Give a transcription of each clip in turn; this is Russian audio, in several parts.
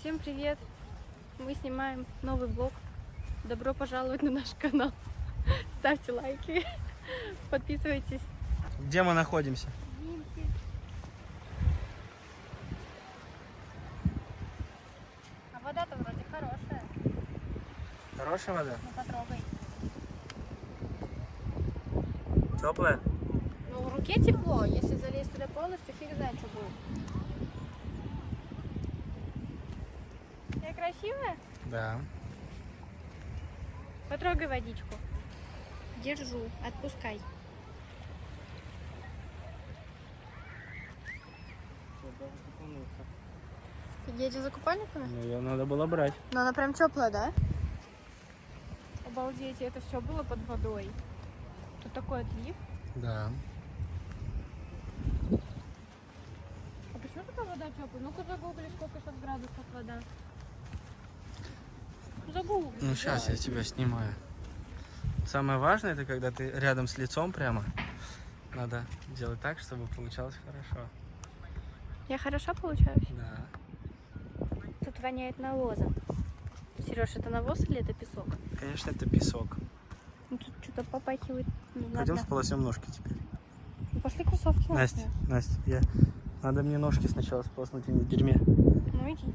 Всем привет! Мы снимаем новый влог. Добро пожаловать на наш канал. Ставьте лайки, подписывайтесь. Где мы находимся? А вода-то вроде хорошая. Хорошая вода? Ну потрогай. Теплая? Ну в руке тепло, если залезть туда полностью, фиг знает, что будет. Я красивая? Да. Потрогай водичку. Держу, отпускай. Едете за купальниками? Ну, ее надо было брать. Но она прям теплая, да? Обалдеть, это все было под водой. Тут такой отлив. Да. А почему такая вода теплая? Ну-ка загугли, сколько сейчас градусов вода. Загугли. Ну сейчас я тебя снимаю. Самое важное, это когда ты рядом с лицом прямо. Надо делать так, чтобы получалось хорошо. Я хорошо получаюсь? Да. Тут воняет навозом. Сереж, это навоз или это песок? Конечно, это песок. Ну, тут что-то попахивает. Пойдем сполоснем ножки теперь. Ну, пошли кроссовки. Настя, надо мне ножки сначала сполоснуть, а не в дерьме. Ну иди.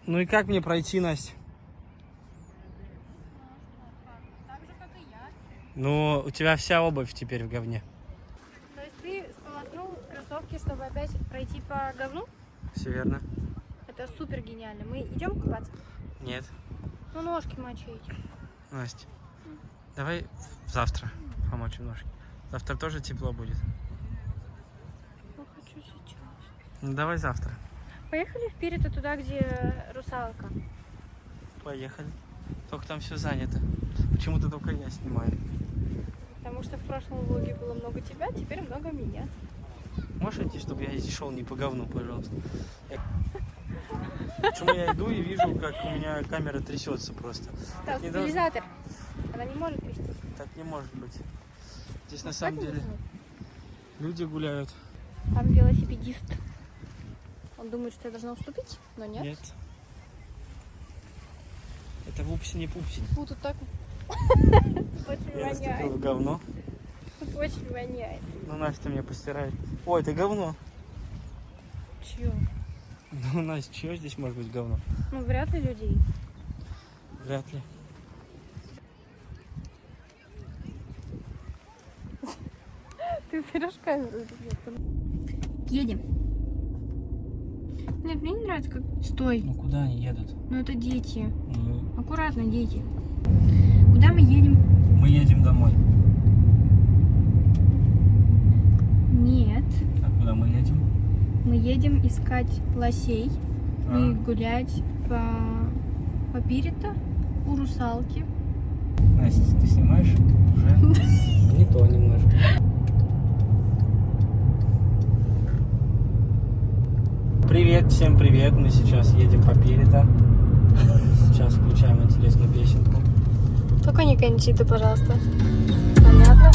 Ну и как мне пройти, Настя? Так же, как и я. Ну, у тебя вся обувь теперь в говне. То есть ты сполоснул кроссовки, чтобы опять пройти по говну? Все верно? Это супер гениально. Мы идем купаться? Нет. Ну, ножки мочить. Настя, давай завтра помочим ножки. Завтра тоже тепло будет. Ну, хочу сейчас. Ну, давай завтра. Поехали вперед и туда, где русалка. Поехали. Только там все занято. Почему-то только я снимаю. Потому что в прошлом влоге было много тебя, теперь много меня. Можешь идти, чтобы я здесь шел не по говну, пожалуйста? Почему я иду и вижу, как у меня камера трясется просто. Да, Не стабилизатор. Она не может трястись. Так не может быть. Здесь на самом деле люди гуляют. Там велосипедист. Он думает, что я должна уступить, но нет. Нет. Это вупси не пупси. Фу, тут так очень Я наступил воняет. в говно. Тут очень воняет. Ну, Настя мне постирает. Ой, это говно. Чё? Ну, Настя, чье здесь может быть говно? Ну, вряд ли людей. Вряд ли. Ты берешь камеру или нет? Едем. Нет, мне не нравится, как... Стой. Ну, куда они едут? Ну, это дети. Ну, Аккуратно, дети. Куда мы едем? мы едем домой. Нет. А куда мы едем? Мы едем искать лосей. И гулять по Пирито у русалки. Настя, ты снимаешь уже? Не то немножко. Привет, всем привет. Мы сейчас едем по Пирито. Сейчас включаем интересную песенку. Только не кончиты, пожалуйста. Понятно?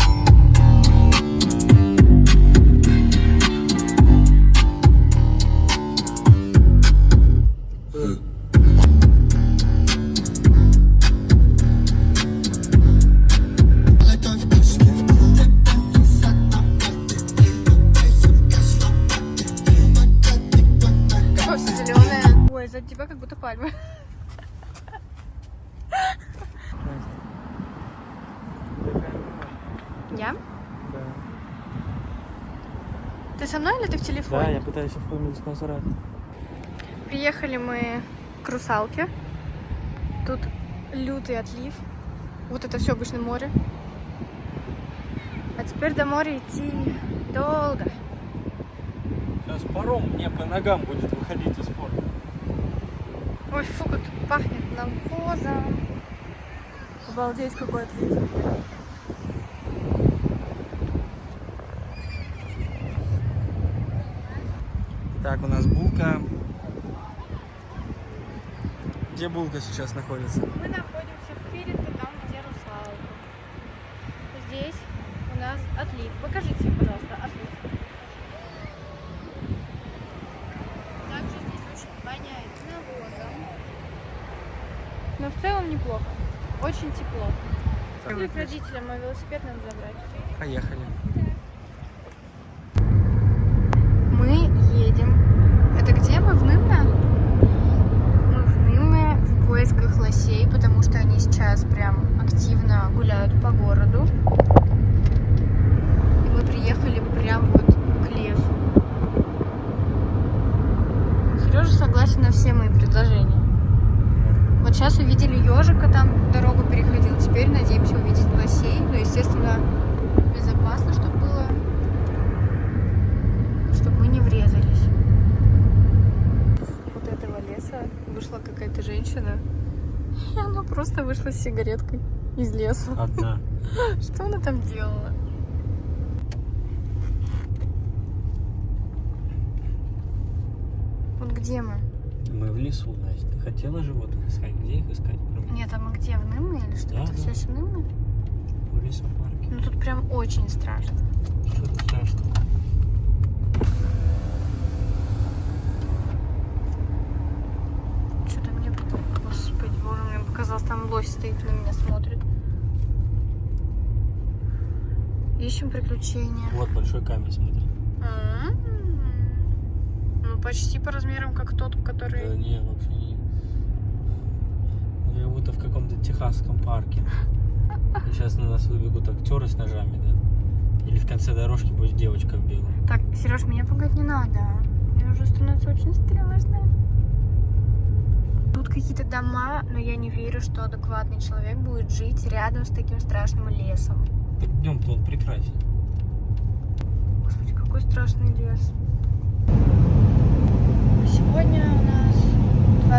Какое все зеленое. Ой, за тебя как будто пальма. Я? Да. Ты со мной или ты в телефоне? Да, я пытаюсь оформить спонсора. Приехали мы к русалке. Тут лютый отлив. Вот это все обычно море. А теперь до моря идти долго. Сейчас паром мне по ногам будет выходить из порта. Ой, фу, как тут пахнет навозом. Обалдеть, какой отлив. Так, у нас булка. Где булка сейчас находится? Мы находимся в Пирито, там, где русалка. Здесь у нас отлив. Покажите, целом неплохо. Очень тепло. Или к родителям, а велосипед надо забрать. Поехали. Мы едем. Это где мы? В Нымна? Мы в Нымна в поисках лосей, потому что они сейчас прям активно гуляют по городу. И мы приехали прям вот к лесу. Сережа согласен на все мои предложения. Вот сейчас увидели ежика, там дорогу переходил. Теперь надеемся увидеть лосей. Ну, естественно, безопасно, чтобы было. Чтобы мы не врезались. Вот этого леса вышла какая-то женщина. И она просто вышла с сигареткой из леса. Одна. Что она там делала? Вот где мы? Мы в лесу, Настя. Ты хотела животных искать? Где их искать? Нет, а мы где? В Нымне или что? Да, Это да. все еще Нымне? В лесопарке. Ну тут прям очень страшно. Что тут страшного? Что-то мне... Господи, боже, мне показалось, там лось стоит, на меня смотрит. Ищем приключения. Вот большой камень, смотри. Ну, почти по размерам, как тот, который... Да не, вообще не. Я будто в каком-то техасском парке. И сейчас на нас выбегут актеры с ножами, да? Или в конце дорожки будет девочка в белом. Так, Сереж, меня пугать не надо. Мне уже становится очень страшно. Тут какие-то дома, но я не верю, что адекватный человек будет жить рядом с таким страшным лесом. Так днем-то он прекрасен. Господи, какой страшный лес. Сегодня у нас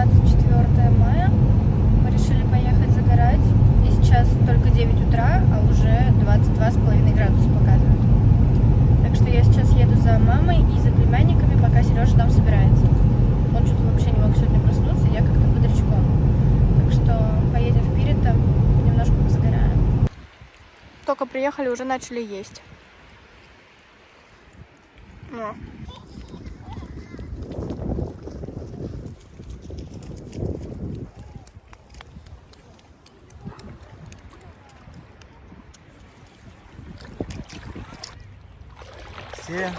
24 мая. Мы решили поехать загорать. И сейчас только 9 утра, а уже 22,5 градуса показывают. Так что я сейчас еду за мамой и за племянниками, пока Сережа там собирается. Он что-то вообще не мог сегодня проснуться, я как-то бодрячком. Так что поедем вперед, там немножко позагораем. Только приехали, уже начали есть. О. Все.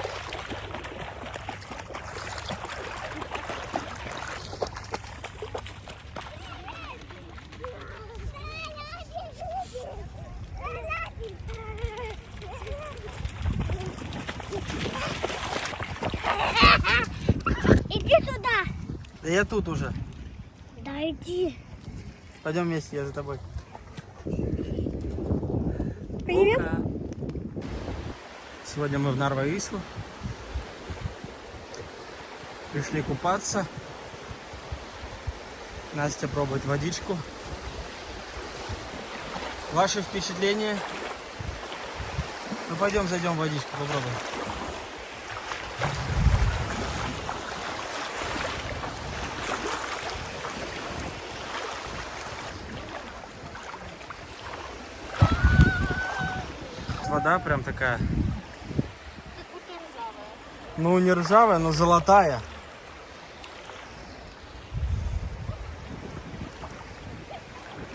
Иди туда. Да я тут уже. Да иди. Пойдем вместе, я за тобой. Привет. Пока. Сегодня мы в Нарва-Вислу. Пришли купаться. Настя пробует водичку. Ваши впечатления? Ну пойдем зайдем в водичку, попробуем. Вода прям такая. Ну не ржавая, но золотая.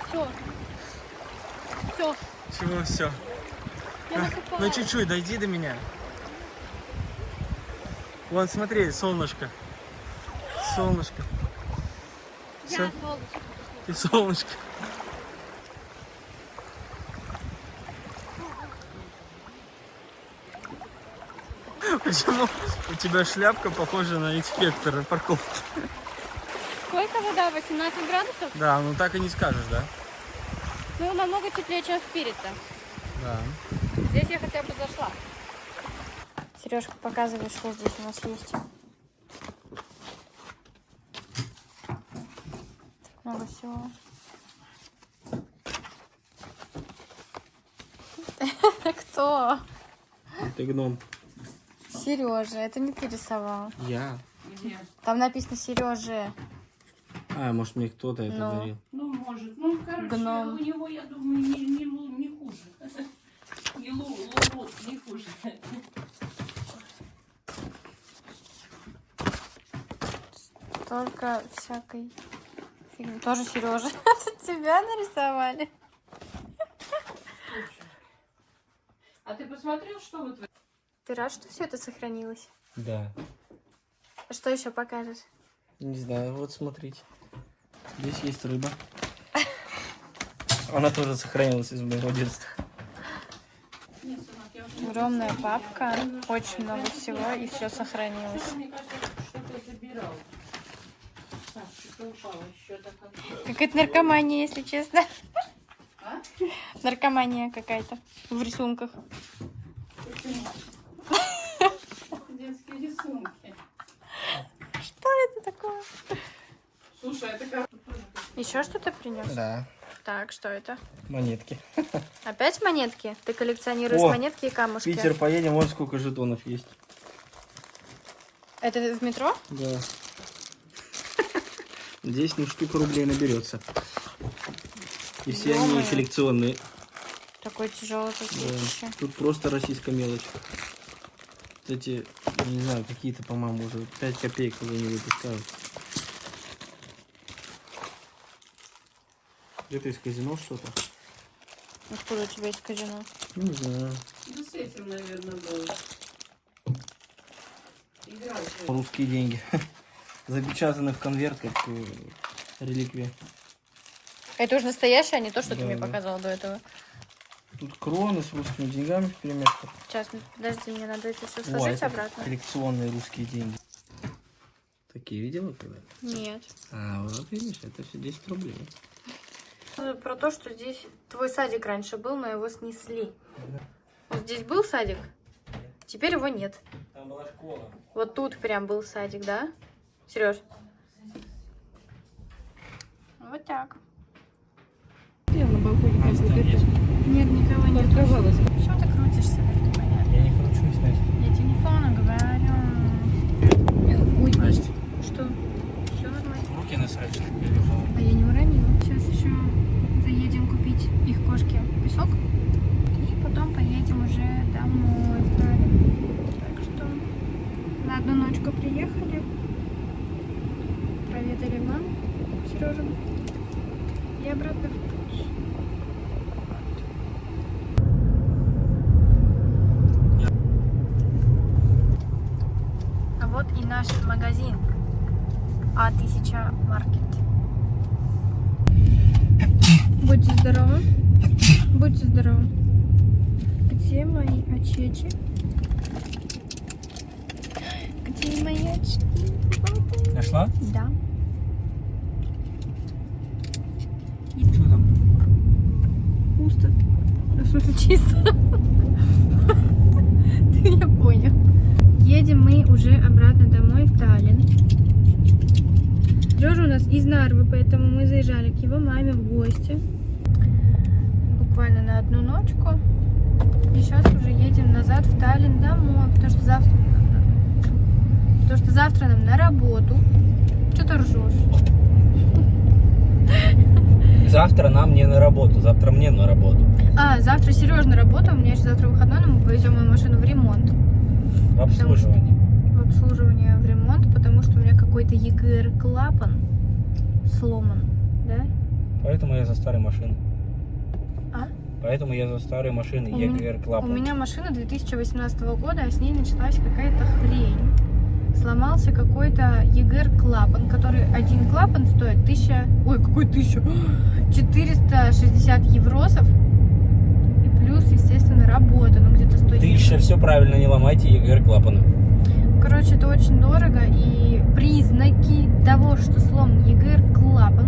Все. Все. Чего все? Я накопала. Ну чуть-чуть, дойди до меня. Вон, смотри, солнышко. Солнышко. Всё? Я солнышко. Ты солнышко. Почему у тебя шляпка похожа на инспектора парковки? Сколько вода? 18 градусов? Да, ну так и не скажешь, да? Ну, намного теплее, чем вперед-то. Да. Здесь я хотя бы зашла. Сережка показывает, что здесь у нас есть. Так много всего. Это кто? Ты гном. Сережа, это не ты рисовал. Я. Там написано Сережа. А, может мне кто-то это Ну. дарил. Ну, может. Ну, короче, Гном. у него, я думаю, не хуже. Не не хуже. Только всякой Фигня. Тоже Сережа. Тебя нарисовали. А ты посмотрел, что вот в Ты рад, что все это сохранилось? Да. А что еще покажешь? Не знаю, вот смотрите. Здесь есть рыба. Она тоже сохранилась из моего детства. Нет, сынок, я уже не Огромная папка, очень много всего, и все сохранилось. Мне кажется, что-то забирал. Так, что-то упало еще такое. Какая-то наркомания, если честно. А? Наркомания какая-то в рисунках. Детские рисунки. Что это такое? Слушай, это как... Еще что-то принес? Да. Так, что это? Монетки. Опять монетки? Ты коллекционируешь О, монетки и камушки? В Питер поедем, вон сколько жетонов есть. Это в метро? Да. Здесь ну штука рублей наберется. И все они Ё-моё. коллекционные. Такой тяжелый Да. еще. Тут просто российская мелочь. Кстати, не знаю, какие-то, по-моему, уже 5 копеек уже не выпускают. Где-то из казино что-то. Откуда у тебя есть казино? Не знаю. Ну, с этим, наверное, был. Играл. Русские деньги. Запечатаны в конверт, как реликвия. Это уже настоящее, а не то, что ты Да, мне да. показал до этого. Тут кроны с русскими деньгами вперемешку. Сейчас, подожди, мне надо это все О, сложить это обратно. коллекционные русские деньги. Такие видела когда-то? Нет. А, вот видишь, это все 10 рублей. Про то, что здесь твой садик раньше был, но его снесли. Вот здесь был садик, теперь его нет. Там была школа. Вот тут прям был садик, да? Сереж? Вот так. Я на балконе Нет, никого нет. Оказалось. Почему ты крутишься, как непонятно? Я не кручусь, Настя. Я телефону говорю. Ой, Настя. что? Все нормально. Руки насрать, что ли? А я не уронила. Сейчас еще заедем купить их кошке песок. И потом поедем уже домой. Так что на одну ночку приехали. Проведали маму Сережину. И обратно в путь. А вот и наш магазин. А1000 маркет. Будьте здоровы. Будьте здоровы. Где мои очечи? Где мои очки? Нашла? Да. Что там? Пусто. В смысле, чисто. Ты меня понял. Едем мы уже обратно домой в Таллин. Джордж у нас из Нарвы, поэтому мы заезжали к его маме в гости. Буквально на одну ночку. И сейчас уже едем назад в Таллин домой, потому что завтра нам на работу. Что ты ржешь? Завтра нам не на работу, завтра мне на работу. А, завтра Сереж на работу, у меня еще завтра выходной, но мы повезем мою машину в ремонт. В обслуживании. В обслуживание, в ремонт, потому что у меня какой-то EGR клапан сломан, да? Поэтому я за старой машиной. А? Поэтому я за старой машиной, У EGR У клапан. меня машина 2018 года, а с ней началась какая-то хрень. Сломался какой-то EGR клапан, который один клапан стоит 1000... Ой, какой 1000? 460 евросов. И плюс, естественно, работа, ну где-то 100 Тысяча, все правильно, не ломайте EGR клапаны. Короче, это очень дорого, и признаки того, что сломан EGR клапан,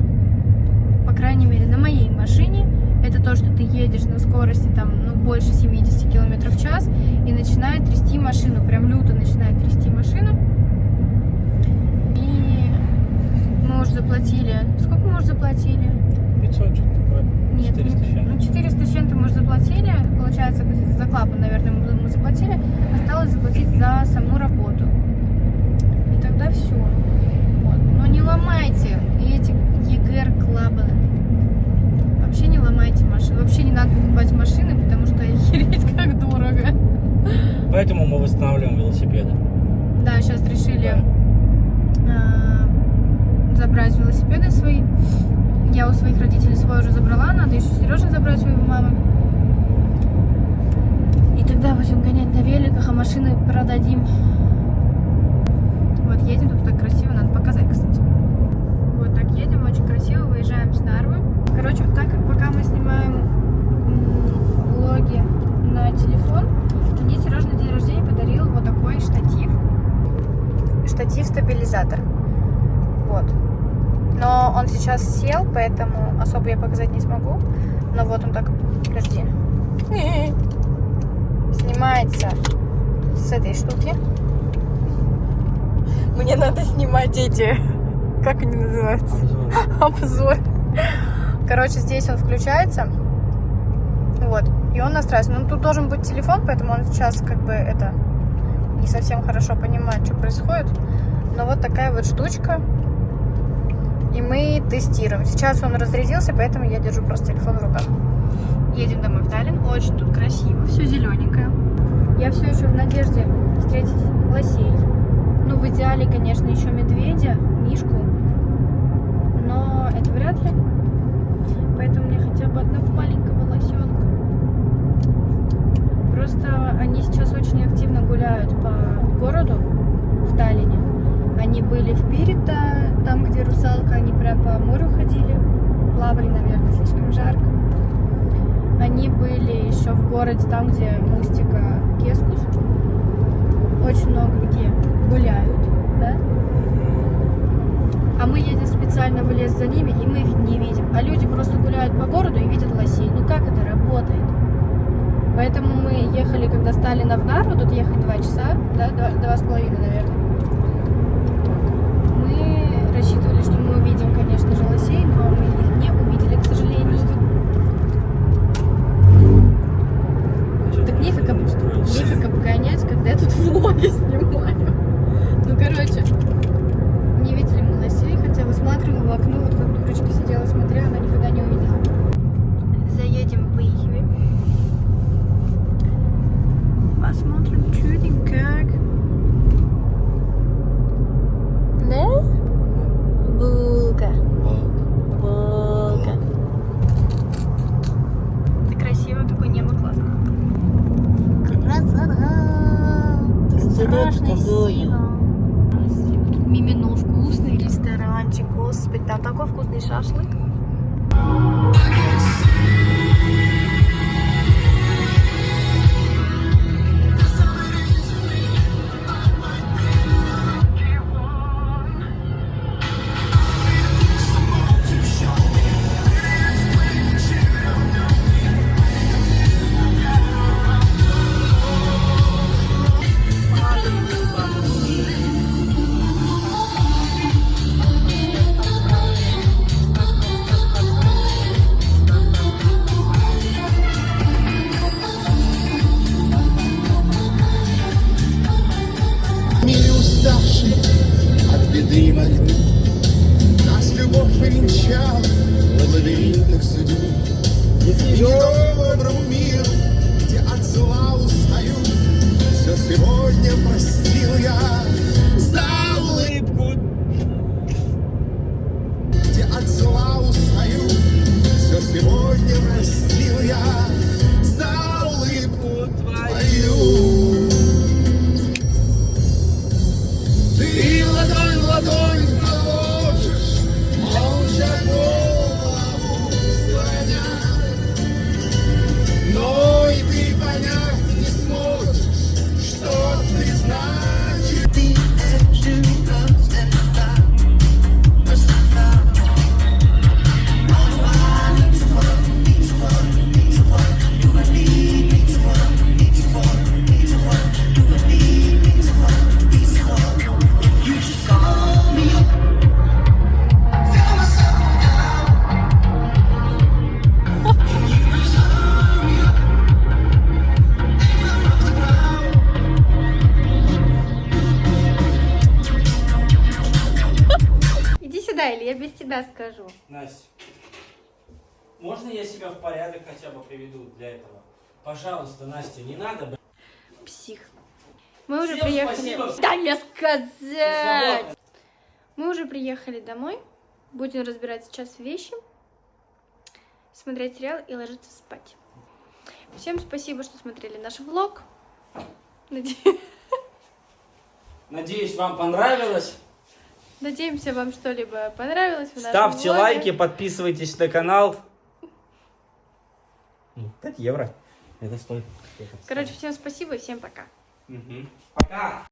по крайней мере, на моей машине, это то, что ты едешь на скорости там, ну, больше 70 км в час и начинает трясти машину, прям люто начинает трясти машину. И мы уже заплатили, сколько мы уже заплатили? 500, что-то такое. Нет, 400 с чем-то. ну 400 с чем-то мы уже заплатили, получается, за клапан, наверное, мы заплатили, осталось заплатить за саму работу. И тогда все. Вот. Но не ломайте эти EGR клапаны. Вообще не ломайте машины. Вообще не надо покупать машины, потому что охереть как дорого. Поэтому мы восстанавливаем велосипеды. Да, сейчас решили забрать велосипеды свои. Я у своих родителей свой уже забрала, надо еще Сережа забрать своего мамы. И тогда будем гонять на великах, а машины продадим. Вот едем, тут так красиво, надо показать, кстати. Вот так едем, очень красиво, выезжаем с Нарвы. Короче, вот так, пока мы снимаем влоги на телефон, мне Сережа на день рождения подарил вот такой штатив. Штатив-стабилизатор. Вот. Но он сейчас сел, поэтому особо я показать не смогу. Но вот он так, подожди, снимается с этой штуки. Мне надо снимать эти, как они называются? Обзор. Короче, здесь он включается. Вот. И он настраивается. Ну, тут должен быть телефон, поэтому он сейчас как бы это не совсем хорошо понимает, что происходит. Но вот такая вот штучка. И мы тестируем. Сейчас он разрядился, поэтому я держу просто телефон в руках. Едем домой в Таллин. Очень тут красиво. Все зелененькое. Я все еще в надежде встретить лосей. Ну, в идеале, конечно, еще медведя, мишку. Но это вряд ли. Поэтому мне хотя бы одного маленького лосенка. Просто они сейчас очень активно гуляют по городу в Таллине. Они были в Пирита, там, где русалка, они прям по морю ходили. Плавали, наверное, слишком жарко. Они были еще в городе, там, где Мустика Кескус. Очень много где гуляют, да? А мы едем специально в лес за ними, и мы их не видим. А люди просто гуляют по городу и видят лосей. Ну как это работает? Поэтому мы ехали, когда стали на Нарву, тут ехать 2 часа, да, 2,5, наверное. Мы рассчитывали, что мы увидим, конечно же, лосей, но мы их не увидели, к сожалению. Так нефиг обгонять, когда я тут влоги снимаю. Ну, короче, не видели мы лосей, хотя высматривала в окно, вот как дурочка сидела, смотрела, но никогда не увидела. Заедем в Ихве. Посмотрим, что там как. Да? Булка. Булка. Ты красиво, такое небо классно. Красота. Страшно сила. Тут Мимино, вкусный ресторанчик, господи, там такой вкусный шашлык. От беды и войны нас любовь повенчала в лабиринтах судьбы. И доброму миру, где от зла устаю, все сегодня простил я за улыбку. Где от зла устаю, все сегодня простил я за улыбку твою. Ты ладонь в ладонь положишь, молча голову склоня, но и ты понять не сможешь, что ты значишь. Ты Или я без тебя скажу? Настя, можно я себя в порядок хотя бы приведу для этого? Пожалуйста, Настя, не надо. Псих. Мы уже Всем приехали. спасибо. Дай мне сказать! Мы уже приехали домой. Будем разбирать сейчас вещи, смотреть сериал и ложиться спать. Всем спасибо, что смотрели наш влог. Надеюсь, вам понравилось. Надеемся, вам что-либо понравилось в нашем Ставьте влоге. лайки, подписывайтесь на канал. 5 евро. Это стоит. Короче, всем спасибо и всем пока. Пока.